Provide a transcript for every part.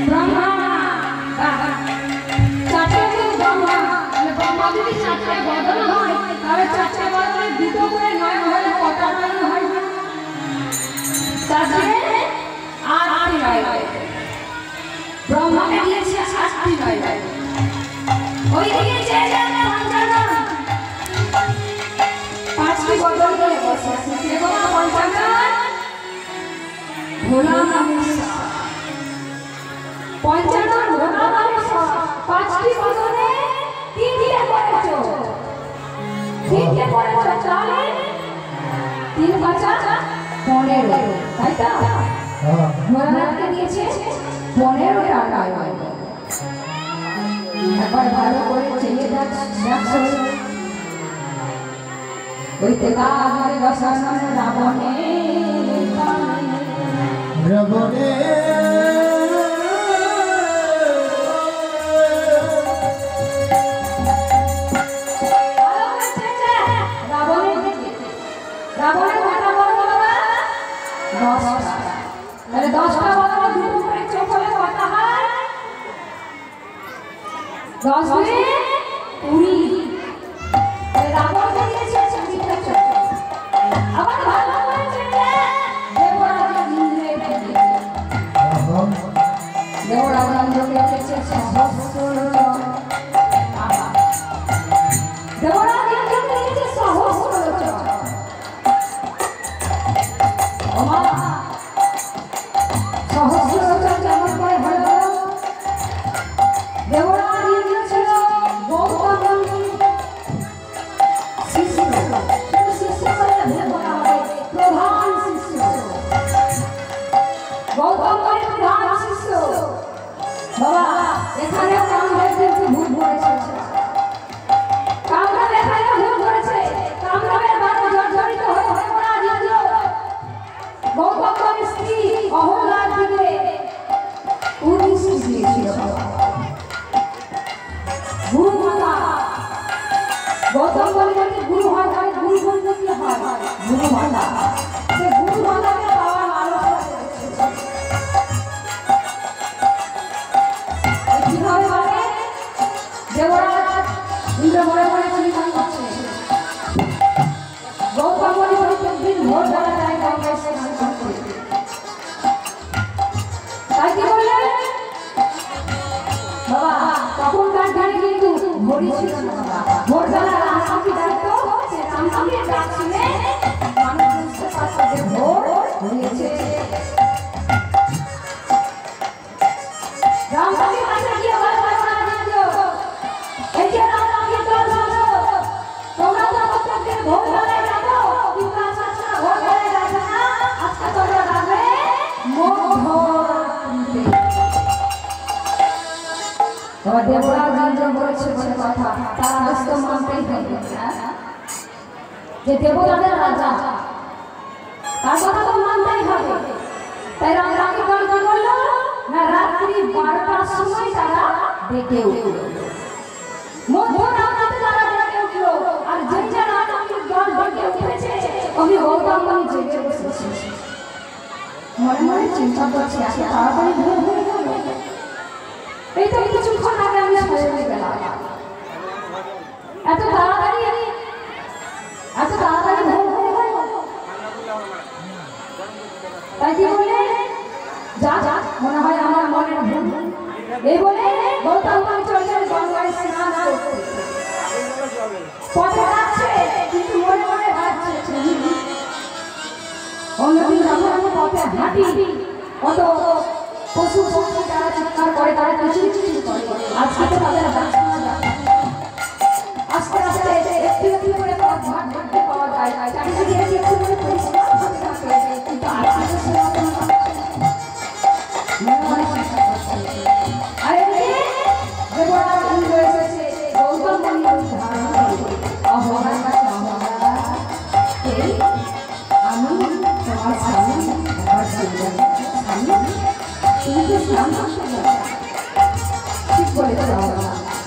ব্রহ্মা চারটে ব্রহ্মা ব্রহ্মা যদি চারটে বদল হয় তাহলে চারটে বদলে দুটো করে নয় হলে কটা নয় হয় চারটে আটটি নয় ব্রহ্মাকে দিয়েছে আটটি নয় ওই দিকে যে যাবে পঞ্চানন পাঁচটি বদল করে বসে আছে কেবল পঞ্চানন ভোলা মানুষা পঞ্চানন ভোলা মানুষা পাঁচটি বদলে তিনটে করেছো তাহলে তিন পাঁচা 15 তাই তো ভোলানাথকে দিয়েছে 15 টাকা একবার ভালো করে চেয়ে দেখো ওই তেলা আমাদের বসানো রাবণে রাবণে রাবণের কথা বলো বাবা 10টা তাহলে 10টা বলো দুটো করে চোখ হলে কথা হয় 10 দুই 20 রাবণকে দিয়েছে 20টা চোখ আবার ভালো করে চেয়ে দেবরাজ ইন্দ্রের দেবরাজ ইন্দ্রকে দিয়েছে সহস্র চোখ দেবরাজ ইন্দ্রকে দিয়েছে সহস্র চোখ সহস্র চোখ যেমন করে হলো দেবরাজ ইন্দ্র ছিল গৌতম শিষ্য শিষ্য বলে বলা হয় প্রধান শিষ্য গৌতম প্রধান শিষ্য বাবা এখানে কাম হয়েছে ভুল করেছে কামরা এখানে ভুল করেছে কামরাবের বাণী জর্জরিত হয়ে দেবরাজ ইন্দ্র গৌতমের স্ত্রী অহংকার থেকে উদ্দেশ্য দিয়েছিল গুরু মাতা গৌতম বলে গুরু হয় তাহলে গুরু বলতে কি হয় গুরু মাতা সে গুরু মাতাকে পাওয়ার আলোচনা করেছে কিভাবে বলে দেবরাজ ইন্দ্র মনে মনে চিন্তা করছে গৌতম বলে প্রত্যেকদিন ভোরবেলা যায় গঙ্গায় স্নান করতে তাই কি বললেন বাবা তখনকার দিনে কিন্তু ঘড়ি ছিল না ভোরবেলা রামপাখি ডাকতো সে রামপাখির ডাক শুনে মানুষ বুঝতে পারত যে ভোর হয়েছে রামপাখির কাছে গিয়ে বলল এই যে রামপাখির দল শোনো তোমরা তো প্রত্যেকদিন ভোরবেলায় ডাকো কিন্তু আজকে ভোরবেলায় ডাকবে না আজকে তোমরা ডাকবে মধ্যরাত্রিতে দেবরাজ ইন্দ্র বলেছে বলে কথা তার আদেশ তো মানতেই হবে যে দেবতাদের রাজা তার কথা তো মানতেই হবে তাই রামকে কি করলো না রাত্রি 12টার সময় তারা ডেকে উঠল মধ্যরাত্রিতে তারা ডেকে উঠল আর যেই যে রামকে দল ডেকে উঠেছে আমি গৌতম আমি জেগে বসেছি মনে মনে চিন্তা করছি এত তাড়াতাড়ি ভোর হয়ে গেল এই তো কিছুক্ষণ আগে আমি শুয়ে গেলাম এত তাড়াতাড়ি ভোর হয়ে গেল তাই কি বলে যা যা মনে হয় আমার মনের ভুল এই বলে গৌতম চলে গঙ্গায় স্নান করতে পথে যাচ্ছে কিন্তু মনে মনে ভাবছে অন্যদিন যখন আমি পথে হাঁটি অত পশু পক্ষী তারা চিৎকার করে তারা কিচিরমিচির করে আজকে তো তাদের ডাক শোনা যায় আস্তে আস্তে একটু একটু করে পথ হাঁটতে পাওয়া যায় চারিদিকে একটু একটু করে পরিষ্কার হতে থাকে কিন্তু আজকে তো সেরকম মনে মনে চিন্তা করছে আর এদিকে দেবরাজ ইন্দ্র এসেছে গৌতম মুনির ধারণ করে অহংকার কাছে অহংকার আমি তোমার স্বামী আমার স্বামী তুমি তো স্নান করতে যাও ঠিক বলে যাও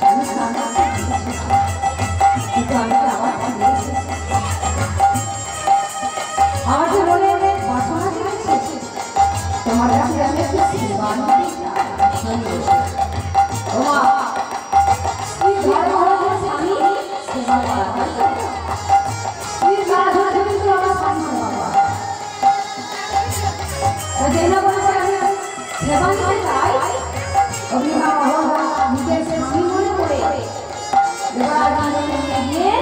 আমি স্নান করতে কিন্তু আমি আবার আমার যে মনে বাসনা করেছে তোমার কাছে আমি একটু ওমা স্ত্রী ঘরে ঘরে স্বামী সেবা করা স্ত্রীর ঘরে ঘরে কিন্তু আমার স্বামী সেবা করা যেন বলছে আমি সেবা নিতে চাই অভিভাবক নিজের স্ত্রী মনে করে এবার গিয়ে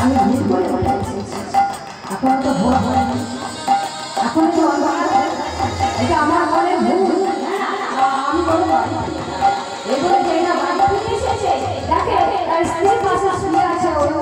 আমি ভুল করে এখন তো ভুল হয়নি এখন তো এটা আমার মনে ভুল আমি বলবো এগুলো যে না বাড়ি ফিরে এসেছে দেখে তার স্ত্রীর পাশে শুয়ে আছে ওই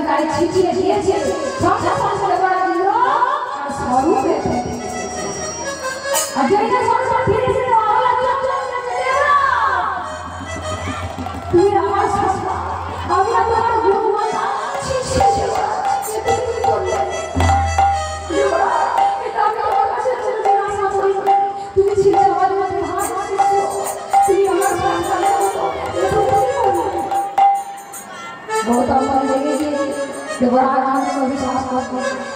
গাড়ি ছিটিয়ে দিয়েছে তুমি আমার আমি তোমার গুরু মাতা তুমি ছিলে আমার মধ্যে ভাগ তুমি আমার সন্তানের মতো बहुत अवसर देंगे कि बड़ा काम को विश्वास करते हैं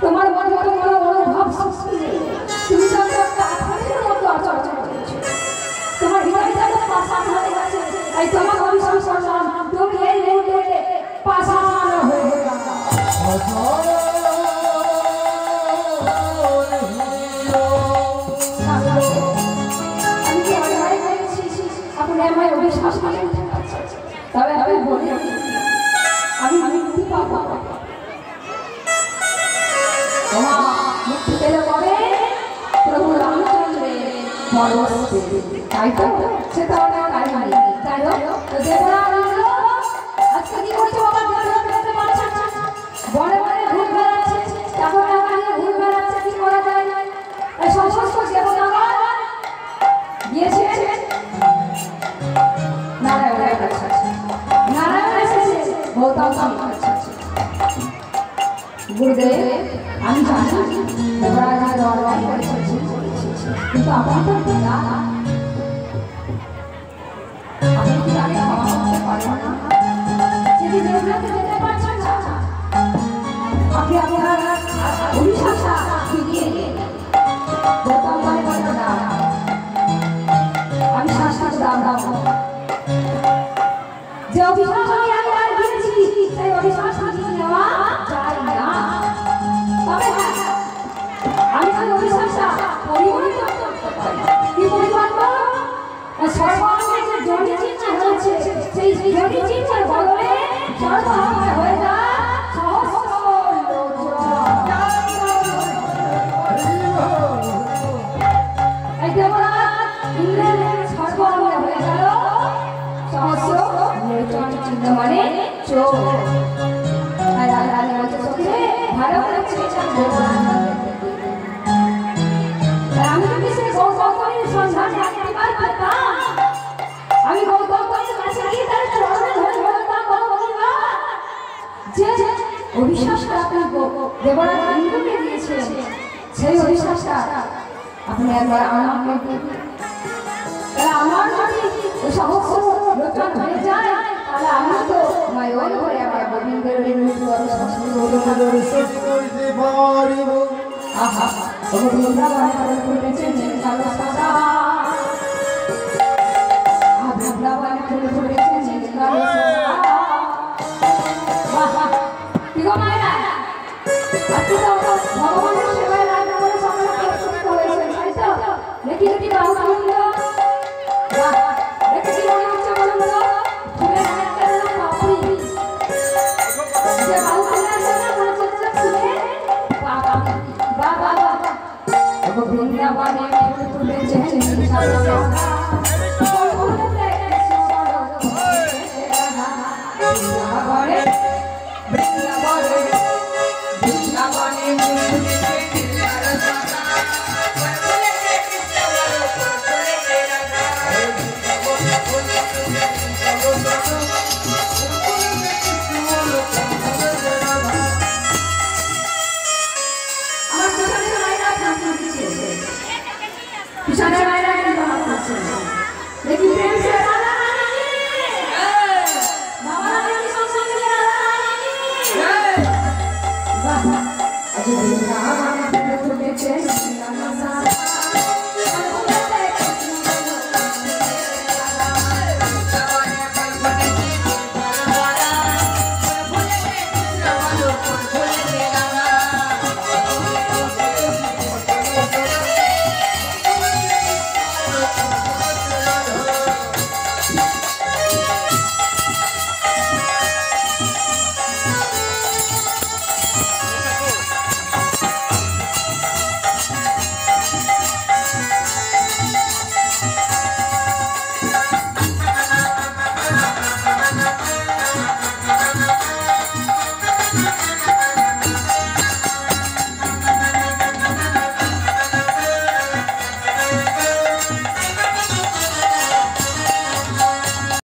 তোমার মনে মনে বড় বড় ভাব সৃষ্টি তুমি তো একটা আঠারের মতো আচরণ করেছো তোমার হৃদয়টা তো পাষাণ হয়ে গেছে তাই তোমার অবিশ্বাস করলাম তুমি এই মুহূর্তে পাষাণ হয়ে গেছো আমি কি অন্যায় করেছি আপনি আমায় অবিশ্বাস করেন তবে আমি বলি আমি মুক্তি পাবো মুক্তি পেলে কবে প্রভু রামচন্দ্রের পরবর্তী তাই তো সেটা অনেক কাহিনী তাই হোক আজকে কি করছে বাবা বড় বড় ঘুরে বেড়াচ্ছে তখন ঘুরে বেড়াচ্ছে কি করা যায় এই সমস্ত দেবতা গিয়েছে নারায়ণের কাছে নারায়ণ এসেছে গৌতম গুরুদেব আমি জানি দেবরাজ দরবার করেছি কিন্তু আমার তো না আপনি কি আগে ক্ষমা করতে পারেন না যদি দেবরাজকে যেতে পারছেন না আপনি আপনার অভিশাপটা ফিরিয়ে গৌতম করে বলতে না আমি শাস্তি দাম যে অভিশাপ আমি একবার দিয়েছি সেই অভিশাপ ফিরিয়ে নেওয়া যায় না তবে হ্যাঁ আমি ওই অভিশাপটা পরিবর্তন করতে পারি কি পরিবর্তন সর্বাঙ্গে যে জড়ি চিহ্ন হয়েছে সেই জড়ি চিহ্নের বদলে সর্বাঙ্গে হয়ে যায় এই দেবরাজ ইন্দ্রের সর্বাঙ্গে হয়ে গেল সহস্র লোচন চিহ্ন মানে চোখ ভালো করে আমি যদি সে গৌতম করির সন্ধান রাখতে পারতাম আমি গৌতম করির কাছে গিয়ে তার চরণে ধরে বলতাম যে অভিশাপটা আপনি দেবরাজ ইন্দ্রকে দিয়েছিলেন সেই অভিশাপটা আপনি একবার আমাকে আমার যদি সমস্ত লোচন হয়ে যায় তাহলে আমি তো মায়ন করে আমার গোবিন্দের আহা বৃন্দাবনে ফুটেছেন কালো সাদা বৃন্দাবনে ফুটেছেন কালো সাদা কি গো মায়েরা আজকে তো ভগবানের সেবায় রান্না করে সকালে প্রস্তুত হয়েছে তাই তো দেখি দেখি বাহু তুলল দেখি কি মনে হচ্ছে বলুন তো ফুলের একটা পাপড়ি যে বাহু তুলে আছে না মনে হচ্ছে ফুলে বাবা বাবা বাবা বৃন্দাবনে ফুটেছেন কালো সাদা